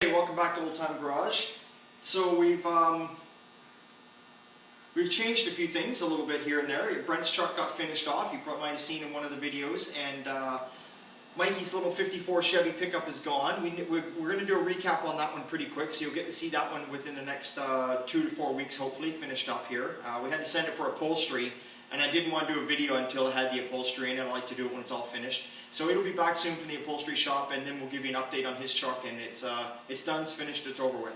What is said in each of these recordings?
Hey, welcome back to Old Time Garage. So we've changed a few things a little bit here and there. Brent's truck got finished off. You might have seen in one of the videos, and Mikey's little '54 Chevy pickup is gone. We're going to do a recap on that one pretty quick, so you'll get to see that one within the next 2 to 4 weeks, hopefully, finished up here. We had to send it for upholstery, and I didn't want to do a video until it had the upholstery in it. I like to do it when it's all finished. So it'll be back soon from the upholstery shop, and then we'll give you an update on his truck, and it's done, it's finished, it's over with.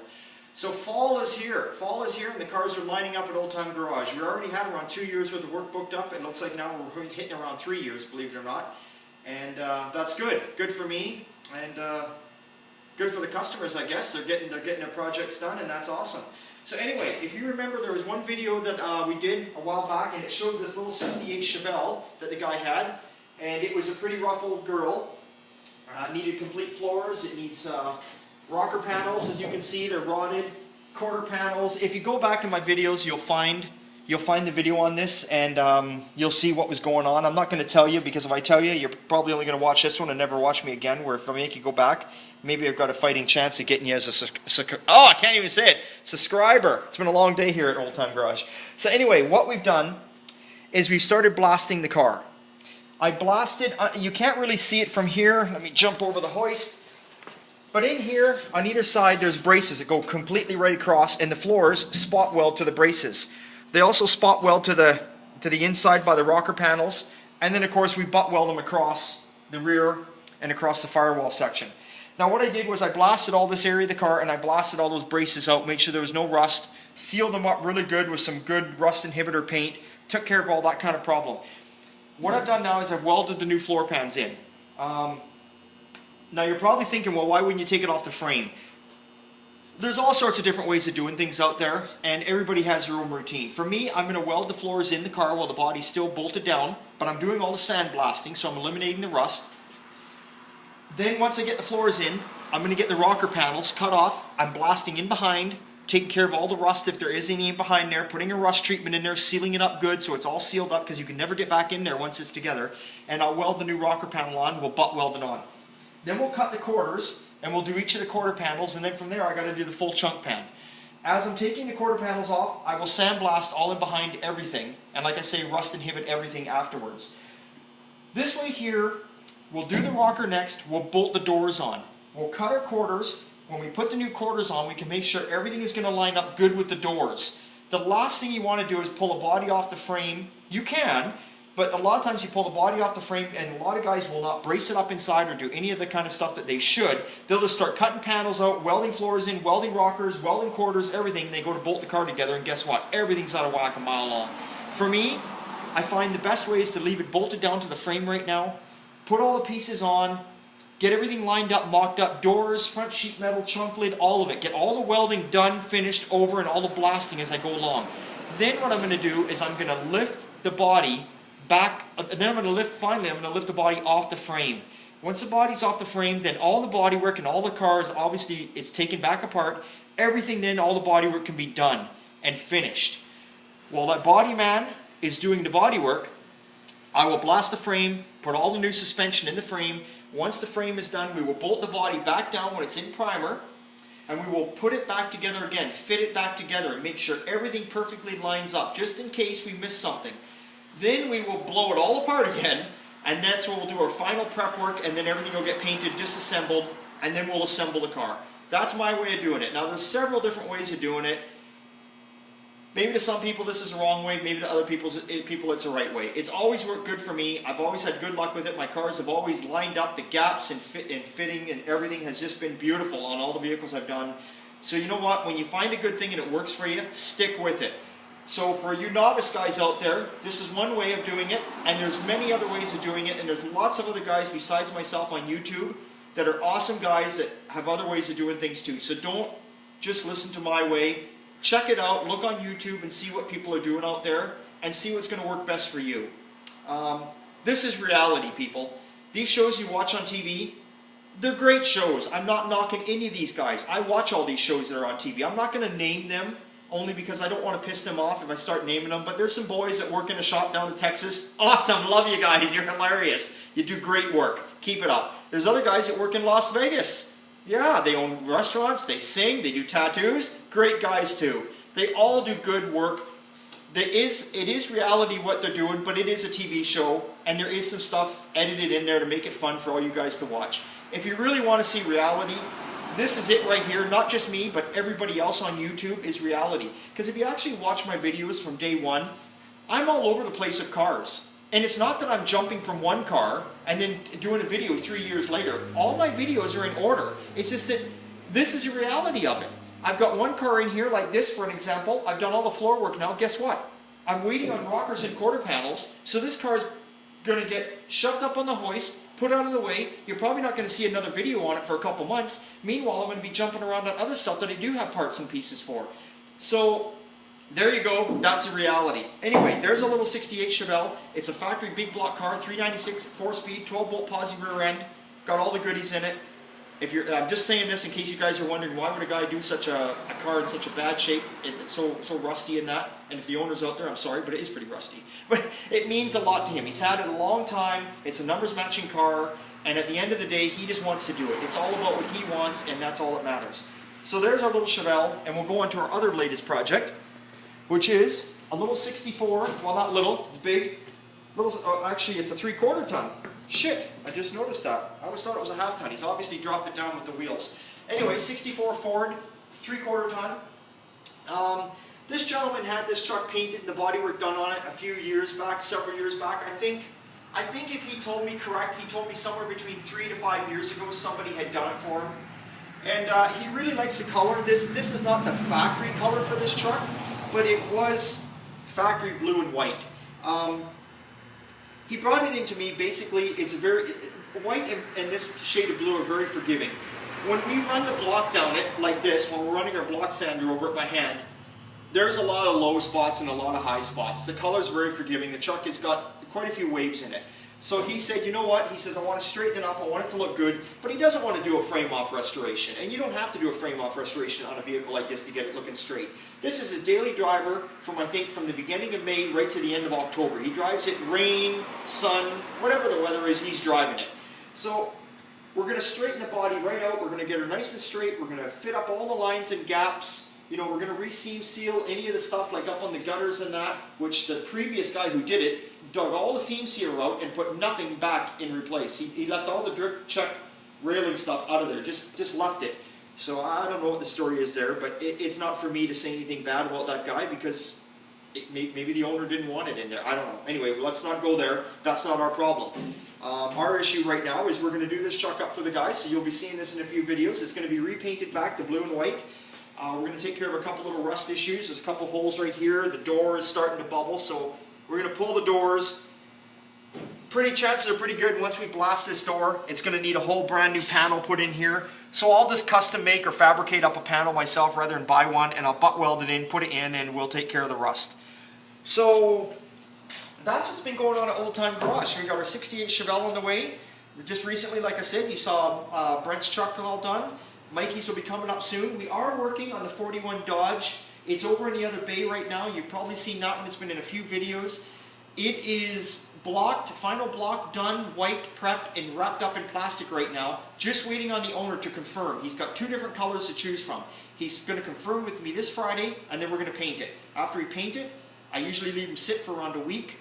So fall is here. Fall is here, and the cars are lining up at Old Time Garage. You already had around 2 years worth of work booked up. It looks like now we're hitting around 3 years, believe it or not. And that's good. Good for me, and good for the customers, I guess. They're getting their projects done, and that's awesome. So anyway, if you remember, there was one video that we did a while back, and it showed this little '68 Chevelle that the guy had, and it was a pretty rough old girl. It needed complete floors. It needs rocker panels, as you can see. They're rotted. Quarter panels. If you go back in my videos, you'll find the video on this, and you'll see what was going on. I'm not going to tell you, because if I tell you, you're probably only going to watch this one and never watch me again, where if I make you go back, maybe I've got a fighting chance of getting you as I can't even say it, subscriber. It's been a long day here at Old Time Garage. So anyway, what we've done is we've started blasting the car. I blasted, you can't really see it from here. Let me jump over the hoist. But in here, on either side, there's braces that go completely right across, and the floors spot weld to the braces. They also spot weld to the inside by the rocker panels, and then of course we butt weld them across the rear and across the firewall section. Now what I did was I blasted all this area of the car, and I blasted all those braces out, made sure there was no rust, sealed them up really good with some good rust inhibitor paint, took care of all that kind of problem. What I've done now is I've welded the new floor pans in. Now you're probably thinking, well, why wouldn't you take it off the frame? There's all sorts of different ways of doing things out there, and everybody has their own routine. For me, I'm going to weld the floors in the car while the body's still bolted down, but I'm doing all the sandblasting, so I'm eliminating the rust. Then once I get the floors in, I'm going to get the rocker panels cut off. I'm blasting in behind, taking care of all the rust if there is any in behind there, putting a rust treatment in there, sealing it up good so it's all sealed up, because you can never get back in there once it's together. And I'll weld the new rocker panel on, we'll butt weld it on. Then we'll cut the quarters, and we'll do each of the quarter panels, and then from there I got to do the full chunk pan. As I'm taking the quarter panels off, I will sandblast all in behind everything, and like I say, rust inhibit everything afterwards. This way here, we'll do the rocker next, we'll bolt the doors on. We'll cut our quarters. When we put the new quarters on, we can make sure everything is going to line up good with the doors. The last thing you want to do is pull a body off the frame. You can, but a lot of times you pull the body off the frame, and a lot of guys will not brace it up inside or do any of the kind of stuff that they should. They'll just start cutting panels out, welding floors in, welding rockers, welding quarters, everything. They go to bolt the car together, and guess what? Everything's out of whack a mile long. For me, I find the best way is to leave it bolted down to the frame right now, put all the pieces on, get everything lined up, mocked up, doors, front sheet metal, trunk lid, all of it. Get all the welding done, finished, over, and all the blasting as I go along. Then what I'm going to do is I'm going to lift the body back, and then I'm going to lift the body off the frame. Once the body's off the frame, then all the bodywork and all the cars, obviously it's taken back apart. Everything then, all the bodywork can be done and finished. While that body man is doing the bodywork, I will blast the frame, put all the new suspension in the frame. Once the frame is done, we will bolt the body back down when it's in primer, and we will put it back together again, fit it back together, and make sure everything perfectly lines up, just in case we miss something. Then we will blow it all apart again, and that's where we'll do our final prep work, and then everything will get painted, disassembled, and then we'll assemble the car. That's my way of doing it. Now there's several different ways of doing it. Maybe to some people this is the wrong way, maybe to other people it's the right way. It's always worked good for me. I've always had good luck with it. My cars have always lined up. The gaps and fitting and everything has just been beautiful on all the vehicles I've done. So you know what? When you find a good thing and it works for you, stick with it. So for you novice guys out there, this is one way of doing it, and there's many other ways of doing it, and there's lots of other guys besides myself on YouTube that are awesome guys that have other ways of doing things too. So don't just listen to my way. Check it out, look on YouTube and see what people are doing out there, and see what's going to work best for you. This is reality, people. These shows you watch on TV, they're great shows. I'm not knocking any of these guys. I watch all these shows that are on TV. I'm not going to name them, only because I don't want to piss them off if I start naming them, but there's some boys that work in a shop down in Texas. Awesome, love you guys, you're hilarious. You do great work, keep it up. There's other guys that work in Las Vegas. Yeah, they own restaurants, they sing, they do tattoos. Great guys too. They all do good work. It is reality what they're doing, but it is a TV show, and there is some stuff edited in there to make it fun for all you guys to watch. If you really want to see reality, this is it right here. Not just me, but everybody else on YouTube is reality. Because if you actually watch my videos from day one, I'm all over the place with cars. And it's not that I'm jumping from one car and then doing a video 3 years later. All my videos are in order. It's just that this is the reality of it. I've got one car in here like this for an example. I've done all the floor work now. Guess what? I'm waiting on rockers and quarter panels. So this car's going to get shoved up on the hoist, put out of the way. You're probably not going to see another video on it for a couple months. Meanwhile, I'm going to be jumping around on other stuff that I do have parts and pieces for. So there you go. That's the reality. Anyway, there's a little 68 Chevelle. It's a factory big block car, 396, 4-speed, 12-bolt posi rear end. Got all the goodies in it. I'm just saying this in case you guys are wondering why would a guy do such a car in such a bad shape, it's so rusty in that. And if the owner's out there, I'm sorry, but it is pretty rusty. But it means a lot to him. He's had it a long time. It's a numbers matching car, and at the end of the day, he just wants to do it. It's all about what he wants, and that's all that matters. So there's our little Chevelle, and we'll go on to our other latest project, which is a little 64. Well, not little, it's big. Actually, it's a 3/4 ton. Shit, I just noticed that. I always thought it was a half ton. He's obviously dropped it down with the wheels. Anyway, 64 Ford, 3/4 ton. This gentleman had this truck painted and the bodywork done on it a few years back, several years back. I think if he told me correct, he told me somewhere between 3 to 5 years ago somebody had done it for him. And he really likes the color. This is not the factory color for this truck, but it was factory blue and white. He brought it into me, basically, it's white and this shade of blue are very forgiving. When we run the block down it, like this, when we're running our block sander over it by hand, there's a lot of low spots and a lot of high spots. The color's very forgiving. The truck has got quite a few waves in it. So he said, you know what, he says, I want to straighten it up, I want it to look good, but he doesn't want to do a frame-off restoration. And you don't have to do a frame-off restoration on a vehicle like this to get it looking straight. This is his daily driver from, I think, from the beginning of May right to the end of October. He drives it rain, sun, whatever the weather is, he's driving it. So we're going to straighten the body right out, we're going to get her nice and straight, we're going to fit up all the lines and gaps. You know, we're going to re-seam seal any of the stuff like up on the gutters and that, which the previous guy who did it dug all the seam sealer out and put nothing back in replace. He left all the drip check railing stuff out of there, just left it. So I don't know what the story is there, but it's not for me to say anything bad about that guy because maybe the owner didn't want it in there. I don't know. Anyway, let's not go there. That's not our problem. Our issue right now is we're going to do this truck up for the guys, so you'll be seeing this in a few videos. It's going to be repainted back to blue and white. We're going to take care of a couple little rust issues. There's a couple holes right here. The door is starting to bubble, so we're going to pull the doors. Chances are pretty good once we blast this door. It's going to need a whole brand new panel put in here. So I'll just custom make or fabricate up a panel myself rather than buy one, and I'll butt weld it in, put it in, and we'll take care of the rust. So that's what's been going on at Old Time Garage. We got our 68 Chevelle on the way. Just recently, like I said, you saw Brent's truck all done. Mikey's will be coming up soon. We are working on the 41 Dodge. It's over in the other bay right now. You've probably seen that one. It's been in a few videos. It is blocked, final block done, white, prepped, and wrapped up in plastic right now. Just waiting on the owner to confirm. He's got 2 different colors to choose from. He's going to confirm with me this Friday, and then we're going to paint it. After we paint it, I usually leave him sit for around a week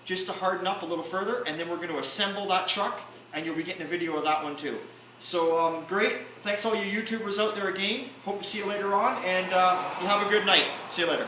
just to harden up a little further, and then we're going to assemble that truck, and you'll be getting a video of that one too. So great. Thanks all you YouTubers out there again. Hope to see you later on, and you have a good night. See you later.